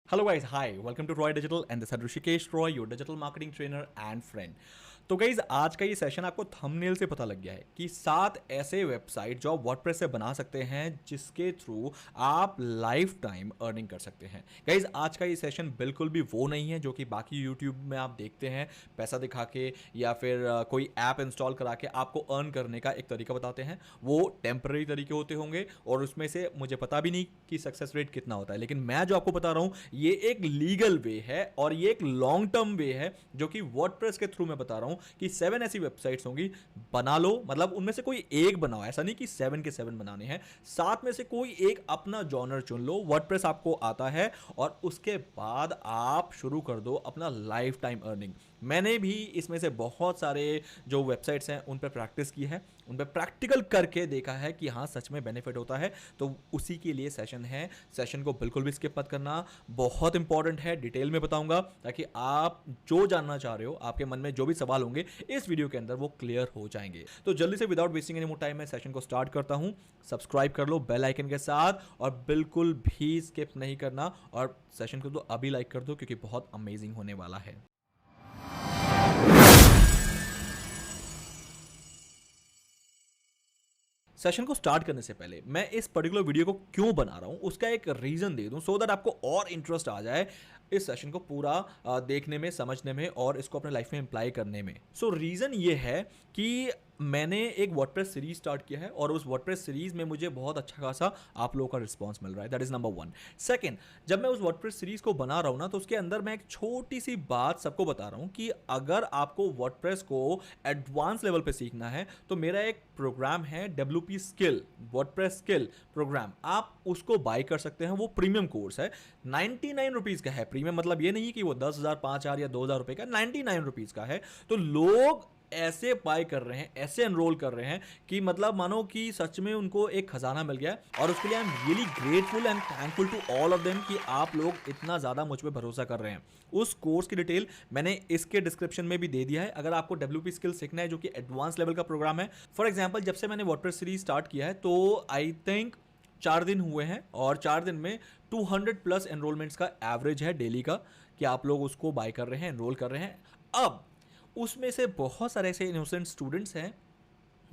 Hello guys, hi. Welcome to Roy Digital and this is Rishikesh Roy, your digital marketing trainer and friend. तो guys आज का ये session आपको thumbnail से पता लग गया है कि 7 ऐसे वेबसाइट जो आप वर्डप्रेस से बना सकते हैं जिसके थ्रू आप लाइफ टाइम अर्निंग कर सकते हैं। गाइज आज का ये सेशन बिल्कुल भी वो नहीं है जो कि बाकी यूट्यूब में आप देखते हैं पैसा दिखा के या फिर कोई ऐप इंस्टॉल करा के आपको अर्न करने का एक तरीका बताते हैं। वो टेम्पररी तरीके होते होंगे और उसमें से मुझे पता भी नहीं कि सक्सेस रेट कितना होता है, लेकिन मैं जो आपको बता रहा हूँ ये एक लीगल वे है और ये एक लॉन्ग टर्म वे है जो कि वर्डप्रेस के थ्रू मैं बता रहा हूँ कि 7 ऐसी वेबसाइट्स होंगी, बना लो। मतलब उनमें से कोई एक बनाओ, ऐसा नहीं कि 7 के 7 बनाने हैं। 7 में से कोई एक अपना जॉनर चुन लो, वर्डप्रेस आपको आता है और उसके बाद आप शुरू कर दो अपना लाइफ टाइम अर्निंग। मैंने भी इसमें से बहुत सारे जो वेबसाइट्स हैं उन पर प्रैक्टिस की है, उन पर प्रैक्टिकल करके देखा है कि हाँ सच में बेनिफिट होता है। तो उसी के लिए सेशन है, सेशन को बिल्कुल भी स्किप मत करना, बहुत इंपॉर्टेंट है। डिटेल में बताऊंगा ताकि आप जो जानना चाह रहे हो, आपके मन में जो भी सवाल होंगे इस वीडियो के अंदर वो क्लियर हो जाएंगे। तो जल्दी से without wasting any more time मैं सेशन को स्टार्ट करता हूं। सब्सक्राइब कर लो बेल आइकन के साथ और बिल्कुल भी स्किप नहीं करना और सेशन को तो अभी लाइक कर दो क्योंकि बहुत अमेजिंग होने वाला है। सेशन को स्टार्ट करने से पहले मैं इस पर्टिकुलर वीडियो को क्यों बना रहा हूं उसका एक रीजन दे दूं सो दैट आपको और इंटरेस्ट आ जाए इस सेशन को पूरा देखने में, समझने में और इसको अपने लाइफ में अप्लाई करने में। सो रीजन ये है कि मैंने एक वर्डप्रेस सीरीज स्टार्ट किया है और उस वर्डप्रेस सीरीज में मुझे बहुत अच्छा खासा आप लोगों का रिस्पांस मिल रहा है। That is number 1। सेकंड, जब मैं उस वर्डप्रेस सीरीज को बना रहा हूं ना तो उसके अंदर मैं एक छोटी सी बात सबको बता रहा हूं कि अगर आपको वर्डप्रेस को एडवांस लेवल पे सीखना है तो मेरा एक प्रोग्राम है WP skill, WordPress skill programme. आप उसको बाय कर सकते हैं। वो प्रीमियम कोर्स है, 99 रुपीज का है। प्रीमियम मतलब ये नहीं कि वो 10,000, 5,000 या 2,000 रुपए का, 99 रुपीज का है। तो लोग ऐसे बाय कर रहे हैं, ऐसे एनरोल कर रहे हैं कि मतलब मानो कि सच में उनको एक खजाना मिल गया और उसके लिए I am really grateful and thankful to all of them कि आप लोग इतना ज़्यादा मुझ पर भरोसा कर रहे हैं। उस कोर्स की डिटेल मैंने इसके डिस्क्रिप्शन में भी दे दिया है। अगर आपको WP स्किल सीखना है जो कि एडवांस लेवल का प्रोग्राम है, फॉर एग्जाम्पल जब से मैंने वर्डप्रेस सीरीज स्टार्ट किया है तो आई थिंक 4 दिन हुए हैं और 4 दिन में 200 प्लस एनरोलमेंट्स का एवरेज है डेली का कि आप लोग उसको बाय कर रहे हैं, एनरोल कर रहे हैं। अब उसमें से बहुत सारे ऐसे इनोसेंट स्टूडेंट्स हैं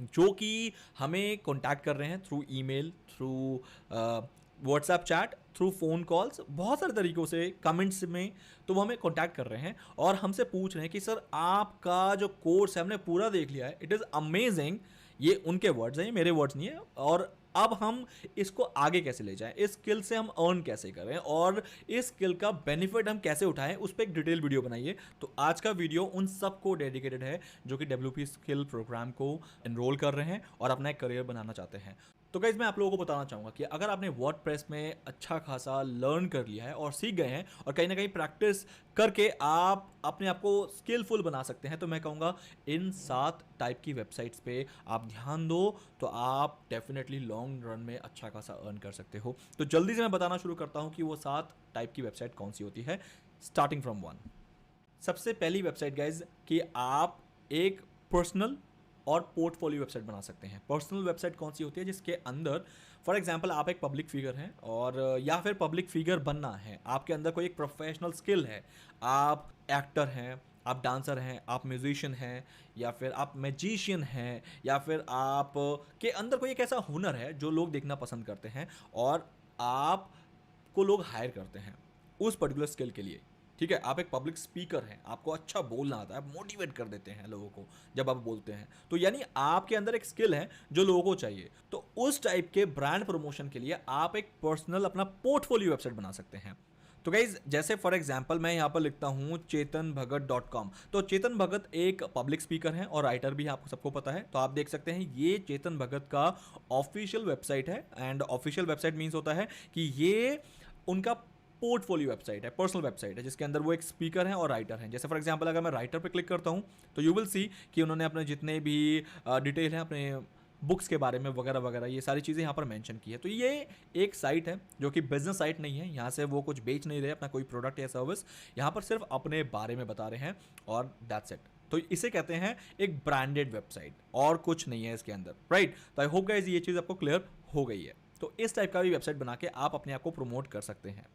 जो कि हमें कांटेक्ट कर रहे हैं through email, through WhatsApp chat, through phone calls, बहुत सारे तरीक़ों से, कमेंट्स में। तो वो हमें कांटेक्ट कर रहे हैं और हमसे पूछ रहे हैं कि सर आपका जो कोर्स है हमने पूरा देख लिया है, इट इज़ अमेजिंग। ये उनके वर्ड्स हैं, ये मेरे वर्ड्स नहीं है। और अब हम इसको आगे कैसे ले जाएं, इस स्किल से हम अर्न कैसे करें और इस स्किल का बेनिफिट हम कैसे उठाएं, उस पर एक डिटेल वीडियो बनाइए। तो आज का वीडियो उन सबको डेडिकेटेड है जो कि WP स्किल प्रोग्राम को एनरोल कर रहे हैं और अपना एक करियर बनाना चाहते हैं। तो गाइज मैं आप लोगों को बताना चाहूँगा कि अगर आपने वर्डप्रेस में अच्छा खासा लर्न कर लिया है और सीख गए हैं और कहीं ना कहीं प्रैक्टिस करके आप अपने आप को स्किलफुल बना सकते हैं, तो मैं कहूँगा इन 7 टाइप की वेबसाइट्स पे आप ध्यान दो तो आप डेफिनेटली लॉन्ग रन में अच्छा खासा अर्न कर सकते हो। तो जल्दी से मैं बताना शुरू करता हूँ कि वो 7 टाइप की वेबसाइट कौन सी होती है, स्टार्टिंग फ्रॉम 1। सबसे पहली वेबसाइट गाइज कि आप एक पर्सनल और पोर्टफोलियो वेबसाइट बना सकते हैं। पर्सनल वेबसाइट कौन सी होती है जिसके अंदर फॉर एग्जांपल आप एक पब्लिक फिगर हैं और या फिर पब्लिक फिगर बनना है, आपके अंदर कोई एक प्रोफेशनल स्किल है, आप एक्टर हैं, आप डांसर हैं, आप म्यूजिशियन हैं या फिर आप मैजिशियन हैं या फिर आप के अंदर कोई एक ऐसा हुनर है जो लोग देखना पसंद करते हैं और आप को लोग हायर करते हैं उस पर्टिकुलर स्किल के लिए। ठीक है, आप एक पब्लिक स्पीकर हैं, आपको अच्छा बोलना आता है, आप मोटिवेट कर देते हैं लोगों को जब आप बोलते हैं, तो यानी आपके अंदर एक स्किल है जो लोगों को चाहिए। तो उस टाइप के ब्रांड प्रमोशन के लिए आप एक पर्सनल अपना पोर्टफोलियो वेबसाइट बना सकते हैं। तो गाइज जैसे फॉर एग्जांपल मैं यहाँ पर लिखता हूँ chetanbhagat.com। तो चेतन भगत एक पब्लिक स्पीकर हैं और राइटर भी हैं, आपको सबको पता है। तो आप देख सकते हैं ये चेतन भगत का ऑफिशियल वेबसाइट है एंड ऑफिशियल वेबसाइट मीन्स होता है कि ये उनका पोर्टफोलियो वेबसाइट है, पर्सनल वेबसाइट है जिसके अंदर वो एक स्पीकर हैं और राइटर हैं। जैसे फॉर एग्जांपल अगर मैं राइटर पे क्लिक करता हूँ तो यू विल सी कि उन्होंने अपने जितने भी डिटेल हैं अपने बुक्स के बारे में वगैरह वगैरह ये सारी चीज़ें यहाँ पर मेंशन की है। तो ये एक साइट है जो कि बिजनेस साइट नहीं है, यहाँ से वो कुछ बेच नहीं रहे अपना कोई प्रोडक्ट या सर्विस, यहाँ पर सिर्फ अपने बारे में बता रहे हैं और दैट्स इट। तो इसे कहते हैं एक ब्रांडेड वेबसाइट और कुछ नहीं है इसके अंदर, राइट। तो आई होप गाइस ये चीज़ आपको क्लियर हो गई है। तो इस टाइप का भी वेबसाइट बना के आप अपने आप को प्रमोट कर सकते हैं।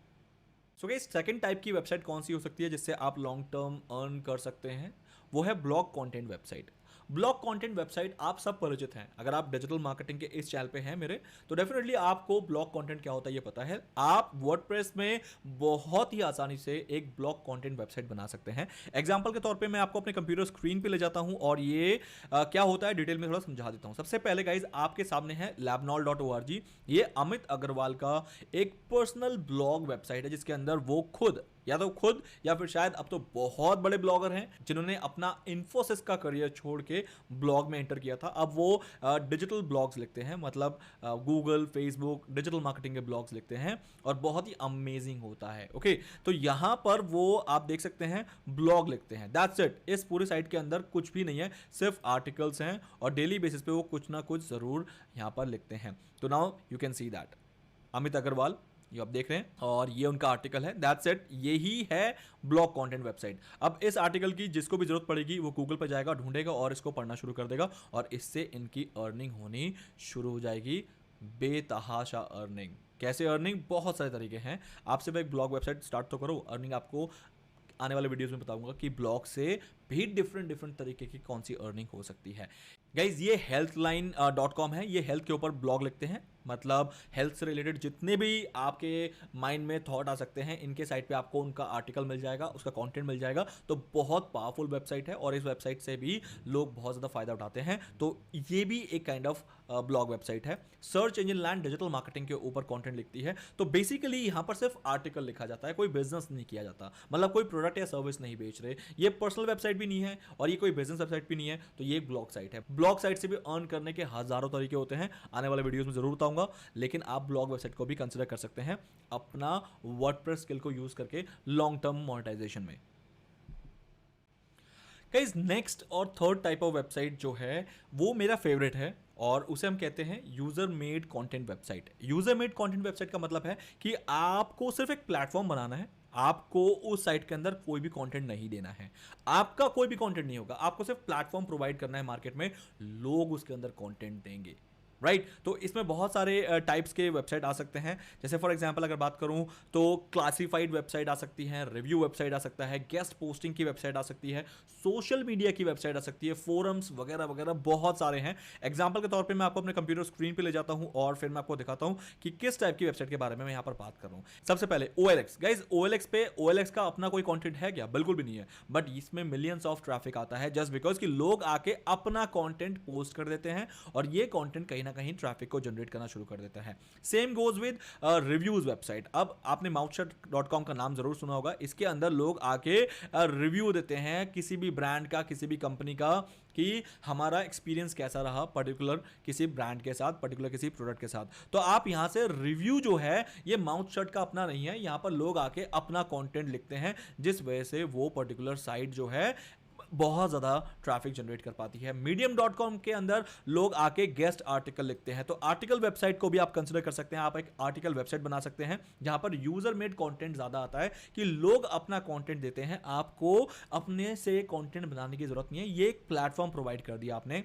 सो गाइस सेकंड टाइप की वेबसाइट कौन सी हो सकती है जिससे आप लॉन्ग टर्म अर्न कर सकते हैं, वो है blog content website. Blog content website आप सब परिचित हैं, अगर आप डिजिटल मार्केटिंग के इस चैनल पे हैं मेरे, तो डेफिनेटली आपको ब्लॉग कंटेंट क्या होता है ये पता है। आप वर्डप्रेस में बहुत ही आसानी से एक ब्लॉग कंटेंट वेबसाइट बना सकते हैं। एग्जांपल के तौर पे मैं आपको अपने कंप्यूटर स्क्रीन पे ले जाता हूं और ये क्या होता है डिटेल में थोड़ा समझा देता हूं। सबसे पहले गाइज आपके सामने है labnol.org। ये अमित अग्रवाल का एक पर्सनल ब्लॉग वेबसाइट है जिसके अंदर वो खुद या फिर शायद अब तो बहुत बड़े ब्लॉगर हैं जिन्होंने अपना इन्फोसिस का करियर छोड़ के ब्लॉग में एंटर किया था। अब वो डिजिटल ब्लॉग्स लिखते हैं, मतलब गूगल, फेसबुक, डिजिटल मार्केटिंग के ब्लॉग्स लिखते हैं और बहुत ही अमेजिंग होता है। ओके, तो यहां पर वो आप देख सकते हैं ब्लॉग लिखते हैं, दैट्स इट। इस पूरी साइट के अंदर कुछ भी नहीं है, सिर्फ आर्टिकल्स हैं और डेली बेसिस पे वो कुछ ना कुछ जरूर यहां पर लिखते हैं। तो now you can see that Amit Agarwal, ये आप देख रहे हैं और ये उनका आर्टिकल है, दैट्स इट। यही है ब्लॉग कंटेंट वेबसाइट। अब इस आर्टिकल की जिसको भी जरूरत पड़ेगी वो गूगल पर जाएगा, ढूंढेगा और इसको पढ़ना शुरू कर देगा और इससे इनकी अर्निंग होनी शुरू हो जाएगी, बेतहाशा अर्निंग। कैसे अर्निंग? बहुत सारे तरीके हैं। आपसे मैं एक ब्लॉग वेबसाइट स्टार्ट तो करो, अर्निंग आपको आने वाले वीडियोस में बताऊंगा कि ब्लॉग से भी डिफरेंट तरीके की कौन सी अर्निंग हो सकती है। गाइज ये healthline.com है, ये हेल्थ के ऊपर ब्लॉग लिखते हैं, मतलब हेल्थ से रिलेटेड जितने भी आपके माइंड में थॉट आ सकते हैं इनके साइट पे आपको उनका आर्टिकल मिल जाएगा, उसका कंटेंट मिल जाएगा। तो बहुत पावरफुल वेबसाइट है और इस वेबसाइट से भी लोग बहुत ज़्यादा फायदा उठाते हैं। तो ये भी एक काइंड ऑफ ब्लॉग वेबसाइट है। Search engine land digital marketing के ऊपर कंटेंट लिखती है। तो बेसिकली यहाँ पर सिर्फ आर्टिकल लिखा जाता है, कोई बिजनेस नहीं किया जाता, मतलब कोई प्रोडक्ट या सर्विस नहीं बेच रहे। ये पर्सनल वेबसाइट भी नहीं है और ये कोई बिजनेस वेबसाइट भी नहीं है, तो ये ब्लॉग साइट है। ब्लॉग साइट से भी अर्न करने के हजारों तरीके होते हैं, आने वाले वीडियोस में जरूर बताऊंगा, लेकिन आप ब्लॉग वेबसाइट को भी कंसिडर कर सकते हैं अपना वर्डप्रेस स्किल को यूज करके लॉन्ग टर्म मोनेटाइजेशन में। गाइस नेक्स्ट और थर्ड टाइप ऑफ वेबसाइट जो है वो मेरा फेवरेट है और उसे हम कहते हैं user made content website. User made content website का मतलब है कि आपको सिर्फ एक प्लेटफॉर्म बनाना है, आपको उस साइट के अंदर कोई भी कंटेंट नहीं देना है, आपका कोई भी कंटेंट नहीं होगा, आपको सिर्फ प्लेटफॉर्म प्रोवाइड करना है मार्केट में, लोग उसके अंदर कंटेंट देंगे, राइट। तो इसमें बहुत सारे टाइप्स के वेबसाइट आ सकते हैं। जैसे फॉर एग्जांपल अगर बात करूं तो क्लासिफाइड वेबसाइट आ सकती है, रिव्यू वेबसाइट आ सकता है, गेस्ट पोस्टिंग की वेबसाइट आ सकती है, सोशल मीडिया की वेबसाइट आ सकती है, फोरम्स वगैरह वगैरह बहुत सारे हैं। एग्जाम्पल के तौर पर मैं आपको अपने कंप्यूटर स्क्रीन पर ले जाता हूं और फिर मैं आपको दिखाता हूं कि किस टाइप की वेबसाइट के बारे में मैं यहाँ पर बात कर रहा हूँ। सबसे पहले OLX। गाइज OLX पे OLX का अपना कोई कंटेंट है क्या? बिल्कुल भी नहीं है, बट इसमें मिलियंस ऑफ ट्रैफिक आता है जस्ट बिकॉज कि लोग आके अपना कंटेंट पोस्ट कर देते हैं और ये कंटेंट कहीं ना कहीं ट्रैफिक को जनरेट करना शुरू कर देता है। Same goes with reviews website. अब आपने mouthshut.com का नाम जरूर सुना होगा, इसके अंदर लोग आके रिव्यू देते हैं किसी भी ब्रांड का, किसी भी कंपनी का, कि हमारा एक्सपीरियंस कैसा रहा पर्टिकुलर किसी ब्रांड के साथ, पर्टिकुलर किसी प्रोडक्ट के साथ। तो आप यहां से रिव्यू जो है ये माउथशट का अपना नहीं है, यहां पर लोग आके अपना कंटेंट लिखते हैं जिस वजह से वो पर्टिकुलर साइट जो है बहुत ज़्यादा ट्रैफिक जनरेट कर पाती है। medium.com के अंदर लोग आके गेस्ट आर्टिकल लिखते हैं। तो आर्टिकल वेबसाइट को भी आप कंसिडर कर सकते हैं, आप एक आर्टिकल वेबसाइट बना सकते हैं जहां पर यूजर मेड कंटेंट ज़्यादा आता है कि लोग अपना कंटेंट देते हैं, आपको अपने से कंटेंट बनाने की जरूरत नहीं है, ये एक प्लेटफॉर्म प्रोवाइड कर दिया आपने।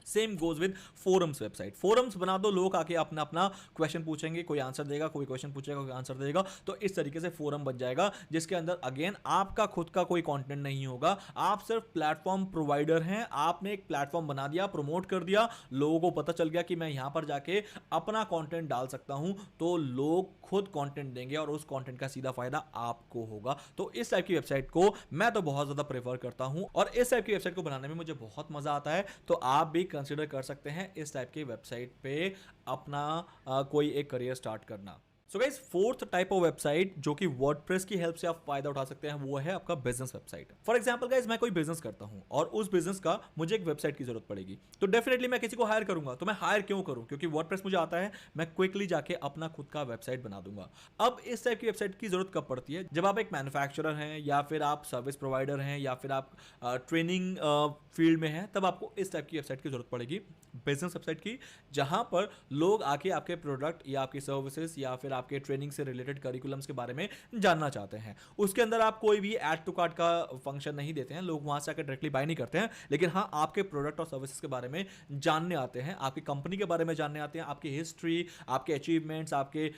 Same goes with forums website. Forums बना दो, लोग आके अपना अपना क्वेश्चन पूछेंगे, कोई आंसर देगा, कोई क्वेश्चन पूछेगा, कोई आंसर देगा। तो इस तरीके से फोरम बन जाएगा जिसके अंदर अगेन आपका खुद का कोई कंटेंट नहीं होगा, आप सिर्फ प्लेटफॉर्म प्रोवाइडर हैं। आपने एक प्लेटफॉर्म बना दिया, प्रमोट कर दिया, लोगों को पता चल गया कि मैं यहां पर जाके अपना कंटेंट डाल सकता हूं, तो लोग खुद कंटेंट देंगे और उस कंटेंट का सीधा फायदा आपको होगा। तो इस टाइप की वेबसाइट को मैं तो बहुत ज्यादा प्रेफर करता हूं और इस टाइप की वेबसाइट को बनाने में मुझे बहुत मजा आता है। तो आप भी कंसिडर कर सकते हैं इस टाइप की वेबसाइट पे अपना कोई एक करियर स्टार्ट करना। So guys fourth type of website जो कि वर्डप्रेस की हेल्प से आप फायदा उठा सकते हैं वो है आपका business website. For example guys मैं कोई बिजनेस करता हूं और उस बिजनेस का मुझे एक वेबसाइट की जरूरत पड़ेगी, तो डेफिनेटली मैं किसी को हायर करूंगा। तो मैं हायर क्यों करूं? क्योंकि वर्डप्रेस मुझे आता है, मैं क्विकली जाके अपना खुद का वेबसाइट बना दूंगा। अब इस टाइप की वेबसाइट की जरूरत कब पड़ती है? जब आप एक मैन्युफैक्चरर हैं या फिर आप सर्विस प्रोवाइडर हैं या फिर आप ट्रेनिंग फील्ड में हैं, तब आपको इस टाइप की वेबसाइट की जरूरत पड़ेगी, बिजनेस वेबसाइट की, जहां पर लोग आके आपके प्रोडक्ट या आपकी सर्विसेज या फिर आपके ट्रेनिंग से रिलेटेड करिकुलम्स के बारे में जानना चाहते हैं। उसके अंदर आप कोई भी ऐड टू कार्ट का फंक्शन नहीं देते हैं, लोग वहां से आकर डायरेक्टली बाय नहीं करते हैं, लेकिन हाँ आपके प्रोडक्ट और सर्विसेज के बारे में जानने आते हैं, आपकी कंपनी के बारे में जानने आते हैं, आपकी हिस्ट्री, आपके अचीवमेंट्स, आपके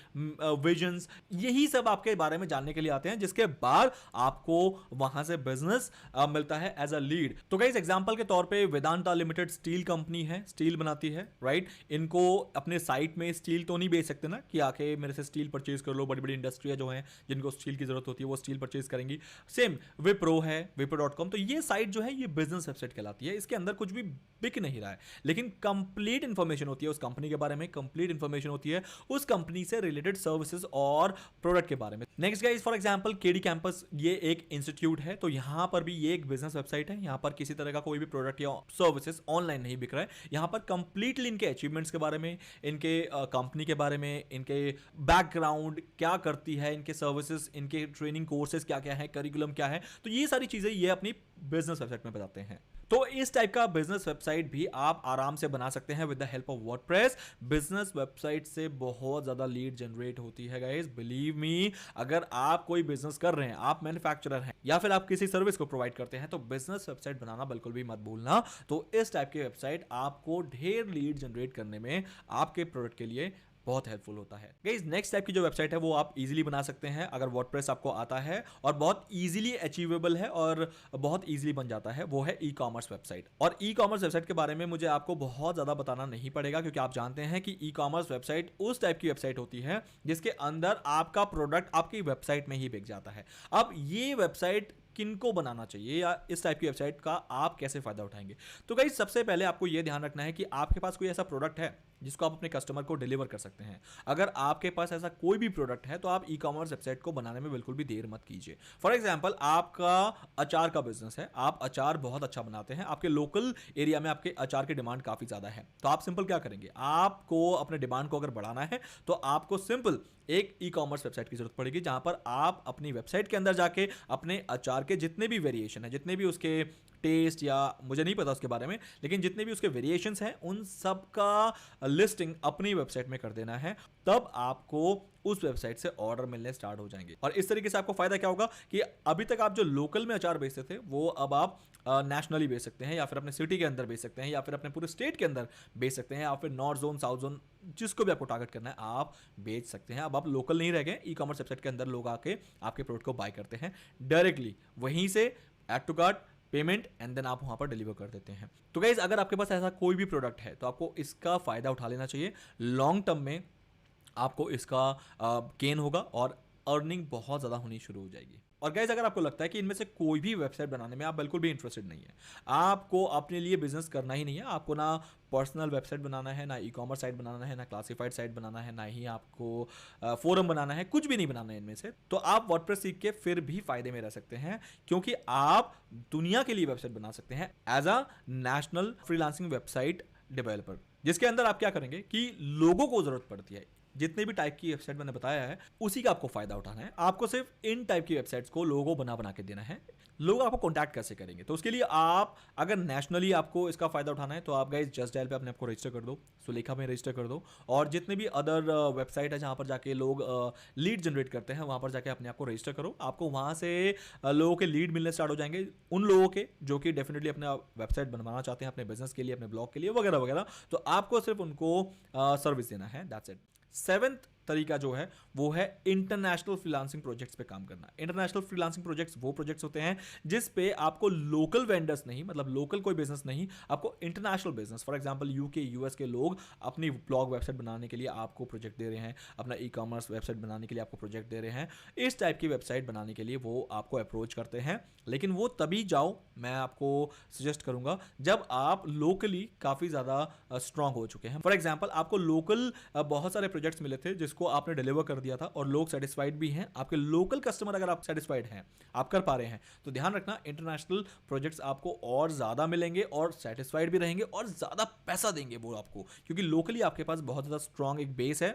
विजन्स, यही सब आपके बारे में जानने के लिए आते हैं, जिसके बाद आपको वहां से बिजनेस मिलता है एज अ लीड। तो गाइस एग्जांपल के तौर पे वेदांता लिमिटेड स्टील कंपनी है, स्टील बनाती है, राइट। इनको अपने साइट में स्टील तो नहीं बेच सकते ना कि आके मेरे से स्टील परचेज कर लो, बड़ी बड़ी इंडस्ट्रियां जो हैं जिनको स्टील की जरूरत होती है वो स्टील परचेज करेंगी। सेम विप्रो है, विप्रो.com, तो ये साइट जो है ये बिजनेस वेबसाइट कहलाती है। इसके अंदर कुछ भी बिक नहीं रहा है, लेकिन कंप्लीट इंफॉर्मेशन होती है उस कंपनी के बारे में, कंप्लीट इंफॉर्मेशन होती है उस कंपनी से रिलेटेड सर्विसेज और प्रोडक्ट के बारे में। Next guys, for example KD campus, ये एक इंस्टीट्यूट है, तो यहां पर भी ये एक बिजनेस वेबसाइट है। यहां पर किसी तरह का कोई भी प्रोडक्ट या सर्विसेज ऑनलाइन नहीं बिक रहा है, यहां पर कंप्लीटली इनके अचीवमेंट्स के बारे में, इनके कंपनी के बारे में, इनके बैकग्राउंड क्या करती है, इनके सर्विसेज, इनके ट्रेनिंग कोर्सेज क्या क्या है, करिकुलम क्या है, तो ये सारी चीजें ये अपनी बिजनेस वेबसाइट में बताते हैं। तो इस टाइप का बिजनेस वेबसाइट भी आप आराम से बना सकते हैं with the help of WordPress. Business website से बहुत ज्यादा लीड जनरेट होती है गाइस, बिलीव मी। अगर आप कोई बिजनेस कर रहे हैं, आप मैन्युफैक्चरर हैं या फिर आप किसी सर्विस को प्रोवाइड करते हैं, तो बिजनेस वेबसाइट बनाना बिल्कुल भी मत भूलना। तो इस टाइप की वेबसाइट आपको ढेर लीड जनरेट करने में, आपके प्रोडक्ट के लिए बहुत हेल्पफुल होता है। गाइस नेक्स्ट टाइप की जो वेबसाइट है वो आप इजीली बना सकते हैं अगर वर्डप्रेस आपको आता है, और बहुत इजीली अचीवेबल है और बहुत इजीली बन जाता है, वो है ई कॉमर्स वेबसाइट। और ई कॉमर्स वेबसाइट के बारे में मुझे आपको बहुत ज़्यादा बताना नहीं पड़ेगा, क्योंकि आप जानते हैं कि ई कॉमर्स वेबसाइट उस टाइप की वेबसाइट होती है जिसके अंदर आपका प्रोडक्ट आपकी वेबसाइट में ही बिक जाता है। अब ये वेबसाइट किनको बनाना चाहिए या इस टाइप की वेबसाइट का आप कैसे फायदा उठाएंगे? तो गाइस सबसे पहले आपको यह ध्यान रखना है कि आपके पास कोई ऐसा प्रोडक्ट है जिसको आप अपने कस्टमर को डिलीवर कर सकते हैं। अगर आपके पास ऐसा कोई भी प्रोडक्ट है तो आप ई कॉमर्स वेबसाइट को बनाने में बिल्कुल भी देर मत कीजिए। फॉर एग्जांपल आपका अचार का बिजनेस है, आप अचार बहुत अच्छा बनाते हैं, आपके लोकल एरिया में आपके अचार की डिमांड काफी ज्यादा है, तो आप सिंपल क्या करेंगे, आपको अपने डिमांड को अगर बढ़ाना है तो आपको सिंपल एक ई कॉमर्स वेबसाइट की जरूरत पड़ेगी, जहां पर आप अपनी वेबसाइट के अंदर जाके अपने अचार के जितने भी वेरिएशन है, जितने भी उसके टेस्ट या मुझे नहीं पता उसके बारे में, लेकिन जितने भी उसके वेरिएशंस हैं उन सब का लिस्टिंग अपनी वेबसाइट में कर देना है। तब आपको उस वेबसाइट से ऑर्डर मिलने स्टार्ट हो जाएंगे। और इस तरीके से आपको फायदा क्या होगा कि अभी तक आप जो लोकल में अचार बेचते थे वो अब आप नेशनली बेच सकते हैं, या फिर अपने सिटी के अंदर बेच सकते हैं, या फिर अपने पूरे स्टेट के अंदर बेच सकते हैं, या फिर नॉर्थ जोन, साउथ जोन, जिसको भी आपको टारगेट करना है आप बेच सकते हैं। अब आप लोकल नहीं रह गए, ई कॉमर्स वेबसाइट के अंदर लोग आके आपके प्रोडक्ट को बाय करते हैं डायरेक्टली, वहीं से add to cart, payment and then आप वहां पर डिलीवर कर देते हैं। तो गाइज अगर आपके पास ऐसा कोई भी प्रोडक्ट है तो आपको इसका फायदा उठा लेना चाहिए। लॉन्ग टर्म में आपको इसका गेन होगा और अर्निंग बहुत ज़्यादा होनी शुरू हो जाएगी। और गाइज अगर आपको लगता है कि इनमें से कोई भी वेबसाइट बनाने में आप बिल्कुल भी इंटरेस्टेड नहीं है, आपको अपने लिए बिजनेस करना ही नहीं है, आपको ना पर्सनल वेबसाइट बनाना है, ना ई कॉमर्स साइट बनाना है, ना क्लासिफाइड साइट बनाना है, ना ही आपको फोरम बनाना है, कुछ भी नहीं बनाना है इनमें से, तो आप वर्डप्रेस सीख के फिर भी फायदे में रह सकते हैं, क्योंकि आप दुनिया के लिए वेबसाइट बना सकते हैं as a national freelancing website developer, जिसके अंदर आप क्या करेंगे कि लोगों को जरूरत पड़ती है, जितने भी टाइप की वेबसाइट मैंने बताया है उसी का आपको फायदा उठाना है। आपको सिर्फ इन टाइप की वेबसाइट्स को लोगो बना के देना है। लोग आपको कांटेक्ट कैसे करेंगे, तो उसके लिए आप अगर नेशनली आपको इसका फायदा उठाना है तो आप गाइस जस्ट डायल पे अपने आपको रजिस्टर कर दो, सुलेखा में रजिस्टर कर दो, और जितने भी अदर वेबसाइट है जहां पर जाके लोग लीड जनरेट करते हैं वहां पर जाके अपने आपको रजिस्टर करो। आपको वहां से लोगों के लीड मिलने स्टार्ट हो जाएंगे, उन लोगों के जो कि डेफिनेटली अपना वेबसाइट बनवाना चाहते हैं अपने बिजनेस के लिए, अपने ब्लॉग के लिए वगैरह वगैरह। तो आपको सिर्फ उनको सर्विस देना है, दैट्स इट। सेवेंथ तरीका जो है वो है इंटरनेशनल फ्रीलांसिंग प्रोजेक्ट्स पे काम करना। इंटरनेशनल फ्रीलांसिंग प्रोजेक्ट्स वो प्रोजेक्ट्स होते हैं जिस पे आपको लोकल वेंडर्स नहीं, मतलब लोकल कोई बिजनेस नहीं, आपको international business, for example UK, US के लोग अपनी ब्लॉग वेबसाइट बनाने के लिए आपको प्रोजेक्ट दे रहे हैं, अपना ई कॉमर्स वेबसाइट बनाने के लिए आपको प्रोजेक्ट दे रहे हैं। इस टाइप की वेबसाइट बनाने के लिए वो आपको अप्रोच करते हैं, लेकिन वो तभी जाओ, मैं आपको सजेस्ट करूंगा जब आप लोकली काफ़ी ज़्यादा स्ट्रांग हो चुके हैं। फॉर एग्जाम्पल आपको लोकल बहुत सारे प्रोजेक्ट्स मिले थे जिसको आपने डिलीवर कर दिया था और लोग सेटिस्फाइड भी हैं, आपके लोकल कस्टमर अगर आप सेटिस्फाइड हैं, आप कर पा रहे हैं, तो ध्यान रखना इंटरनेशनल प्रोजेक्ट्स आपको और ज़्यादा मिलेंगे और सेटिस्फाइड भी रहेंगे और ज़्यादा पैसा देंगे वो आपको, क्योंकि लोकली आपके पास बहुत ज़्यादा स्ट्रांग एक बेस है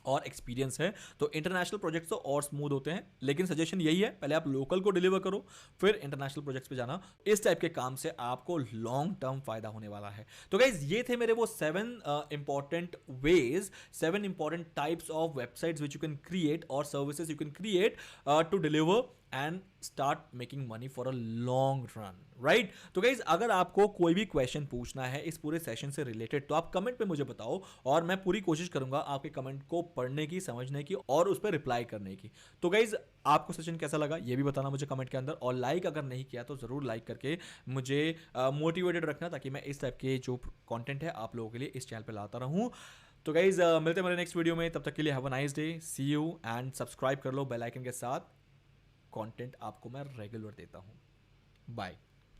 और एक्सपीरियंस है, तो इंटरनेशनल प्रोजेक्ट्स तो और स्मूथ होते हैं। लेकिन सजेशन यही है, पहले आप लोकल को डिलीवर करो, फिर इंटरनेशनल प्रोजेक्ट्स पे जाना। इस टाइप के काम से आपको लॉन्ग टर्म फायदा होने वाला है। तो गाइज ये थे मेरे वो 7 important ways, 7 important types of websites which you can create और services you can create to deliver and start making money for a long run, right. तो गाइज अगर आपको कोई भी क्वेश्चन पूछना है इस पूरे सेशन से रिलेटेड, तो आप कमेंट पे मुझे बताओ और मैं पूरी कोशिश करूंगा आपके कमेंट को पढ़ने की, समझने की और उस पर रिप्लाई करने की। तो गाइज आपको सेशन कैसा लगा ये भी बताना मुझे कमेंट के अंदर, और लाइक अगर नहीं किया तो जरूर लाइक करके मुझे मोटिवेटेड रखना, ताकि मैं इस टाइप के जो कंटेंट है आप लोगों के लिए इस चैनल पे लाता रहूं। तो गाइज मिलते हैं मेरे नेक्स्ट वीडियो में, तब तक के लिए have a nice day, see you, and subscribe कर लो बेल आइकन के साथ। कंटेंट आपको मैं रेगुलर देता हूँ। बाय।